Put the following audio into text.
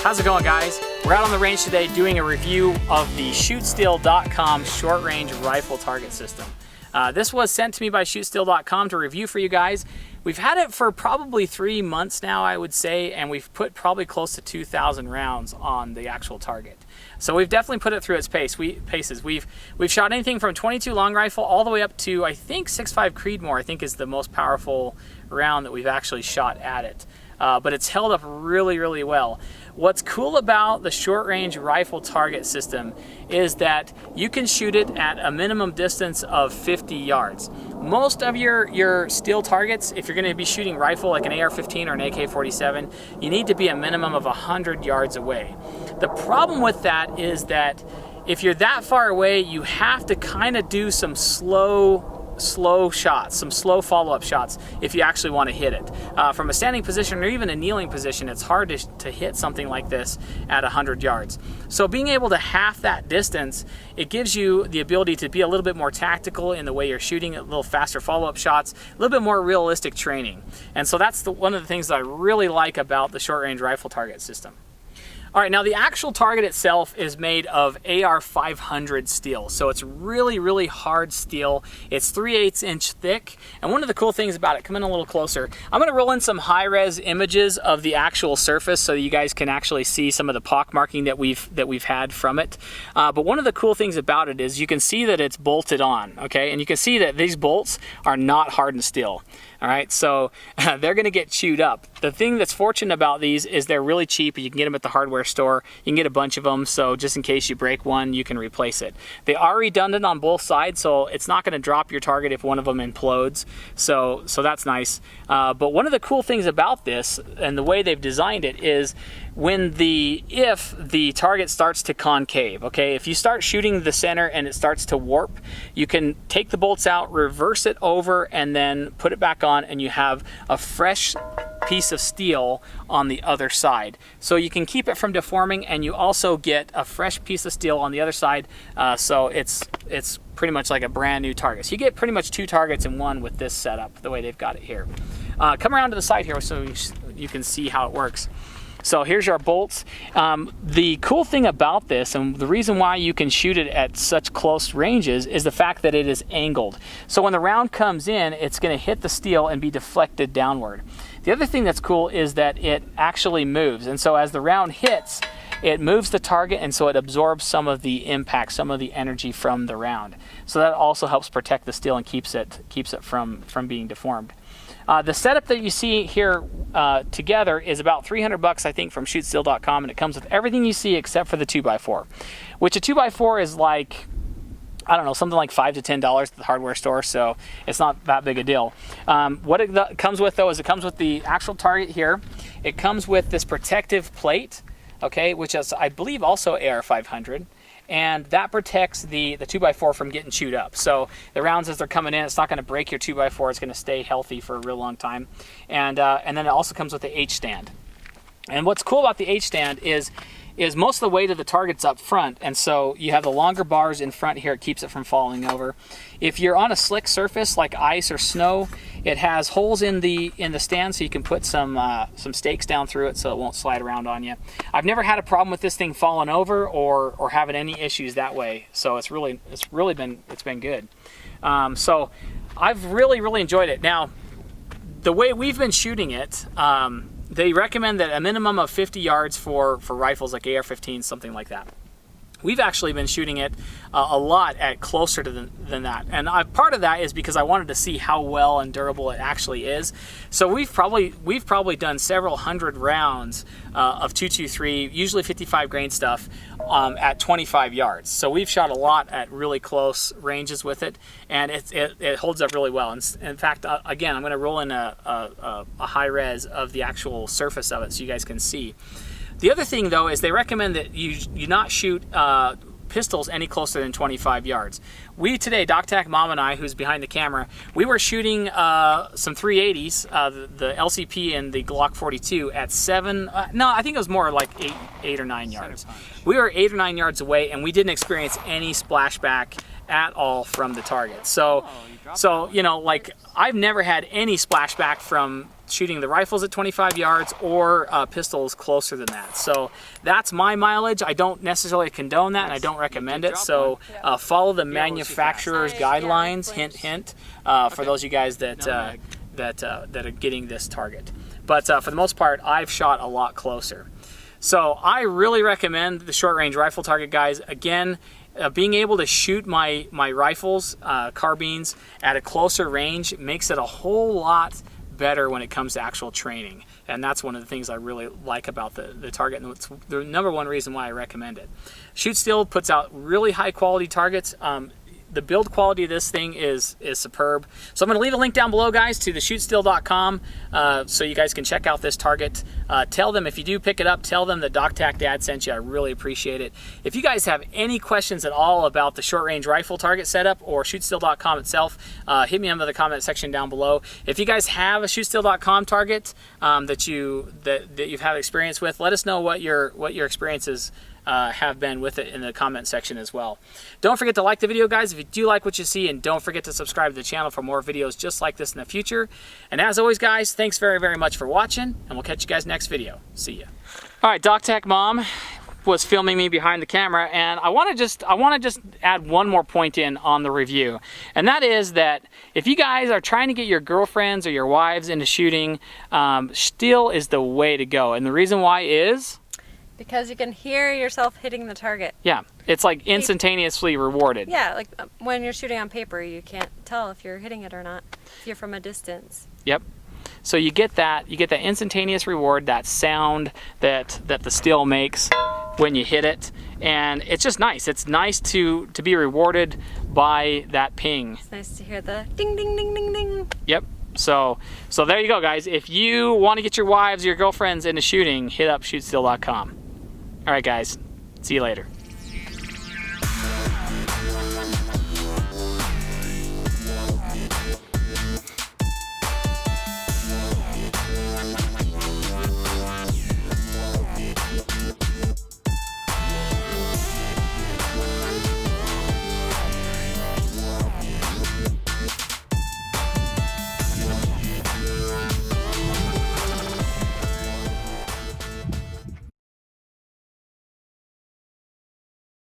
How's it going, guys? We're out on the range today doing a review of the ShootSteel.com short-range rifle target system. This was sent to me by ShootSteel.com to review for you guys. We've had it for probably 3 months now, I would say, and we've put probably close to 2,000 rounds on the actual target. So we've definitely put it through its paces. We've shot anything from 22 long rifle all the way up to, I think, 6.5 Creedmoor, I think, is the most powerful round that we've actually shot at it. But it's held up really, really well. What's cool about the short-range rifle target system is that you can shoot it at a minimum distance of 50 yards. Most of your steel targets, if you're going to be shooting rifle like an AR-15 or an AK-47, you need to be a minimum of 100 yards away. The problem with that is that if you're that far away, you have to kind of do some slow shots, some slow follow-up shots if you actually want to hit it. From a standing position or even a kneeling position, it's hard to hit something like this at 100 yards. So being able to half that distance, it gives you the ability to be a little bit more tactical in the way you're shooting, a little faster follow-up shots, a little bit more realistic training. And so that's one of the things that I really like about the short-range rifle target system. All right, now the actual target itself is made of AR-500 steel. So it's really, really hard steel. It's 3/8 inch thick. And one of the cool things about it, come in a little closer, I'm gonna roll in some high-res images of the actual surface so you guys can actually see some of the pock marking that we've had from it. But one of the cool things about it is you can see that it's bolted on, okay? And you can see that these bolts are not hardened steel. All right, so they're gonna get chewed up. The thing that's fortunate about these is they're really cheap. You can get them at the hardware store. You can get a bunch of them, so just in case you break one, you can replace it. They are redundant on both sides, so it's not gonna drop your target if one of them implodes. So that's nice. But one of the cool things about this and the way they've designed it is if the target starts to concave, okay? If you start shooting the center and it starts to warp, you can take the bolts out, reverse it over, and then put it back on, and you have a fresh piece of steel on the other side. So you can keep it from deforming, and you also get a fresh piece of steel on the other side. So it's pretty much like a brand new target. So you get pretty much 2 targets in one with this setup, the way they've got it here. Come around to the side here so you can see how it works. So here's our bolts. The cool thing about this, and the reason why you can shoot it at such close ranges, is the fact that it is angled. So when the round comes in, it's going to hit the steel and be deflected downward. The other thing that's cool is that it actually moves, and so as the round hits, it moves the target, and so it absorbs some of the impact, some of the energy from the round. So that also helps protect the steel and keeps it from being deformed. The setup that you see here together is about $300, I think, from ShootSteel.com, and it comes with everything you see except for the 2x4, which a 2x4 is like, I don't know, something like $5 to $10 at the hardware store, so it's not that big a deal. What it comes with, though, is it comes with the actual target here. It comes with this protective plate, okay, which is, I believe, also AR-500. And that protects the 2x4 from getting chewed up. So the rounds, as they're coming in, it's not going to break your 2x4. It's going to stay healthy for a real long time. And then it also comes with the H-stand. And what's cool about the H-stand is most of the weight of the target's up front, and so you have the longer bars in front here. It keeps it from falling over. If you're on a slick surface like ice or snow, it has holes in the stand, so you can put some stakes down through it so it won't slide around on you. I've never had a problem with this thing falling over or having any issues that way. So it's been good. So I've really enjoyed it. Now, the way we've been shooting it, they recommend that a minimum of 50 yards for rifles like AR-15, something like that. We've actually been shooting it a lot at closer than that. And part of that is because I wanted to see how well and durable it actually is. So we've probably done several hundred rounds of 223, usually 55 grain stuff, at 25 yards. So we've shot a lot at really close ranges with it, and it holds up really well. And in fact, again, I'm going to roll in a high res of the actual surface of it so you guys can see. The other thing, though, is they recommend that you not shoot pistols any closer than 25 yards. We today, DocTac, Mom and I, who's behind the camera, we were shooting some 380s, the LCP and the Glock 42 at 7, no, I think it was more like 8 or 9 yards. We were 8 or 9 yards away, and we didn't experience any splashback at all from the target. So you know, like, I've never had any splashback from shooting the rifles at 25 yards or pistols closer than that. So that's my mileage. I don't necessarily condone that, and I don't recommend it. So follow the manufacturer's guidelines. Hint, hint. For those of you guys that that are getting this target. But for the most part, I've shot a lot closer. So I really recommend the short range rifle target, guys. Again, being able to shoot my rifles, carbines, at a closer range makes it a whole lot better when it comes to actual training. And that's one of the things I really like about the target, and it's the #1 reason why I recommend it. Shoot Steel puts out really high quality targets. The build quality of this thing is superb. So I'm going to leave a link down below, guys, to the shootsteel.com so you guys can check out this target. Tell them, if you do pick it up, tell them that DocTacDad sent you. I really appreciate it. If you guys have any questions at all about the short range rifle target setup or shootsteel.com itself, hit me under the comment section down below. If you guys have a shootsteel.com target that you've had experience with, let us know what your experiences have been with it in the comment section as well. Don't forget to like the video, guys, if you do like what you see, and don't forget to subscribe to the channel for more videos just like this in the future. And as always, guys, thanks very, very much for watching, and we'll catch you guys next video. See ya. All right, DocTac Mom was filming me behind the camera, and I want to just add one more point in on the review, and that is that if you guys are trying to get your girlfriends or your wives into shooting, steel is the way to go. And the reason why is because you can hear yourself hitting the target. Yeah, it's like instantaneously rewarded. Yeah, like when you're shooting on paper, you can't tell if you're hitting it or not if you're from a distance. Yep. So you get that instantaneous reward, that sound that the steel makes when you hit it, and it's just nice. It's nice to be rewarded by that ping. It's nice to hear the ding ding ding ding ding. Yep. So there you go, guys. If you want to get your wives or your girlfriends into shooting, hit up shootsteel.com. All right, guys. See you later.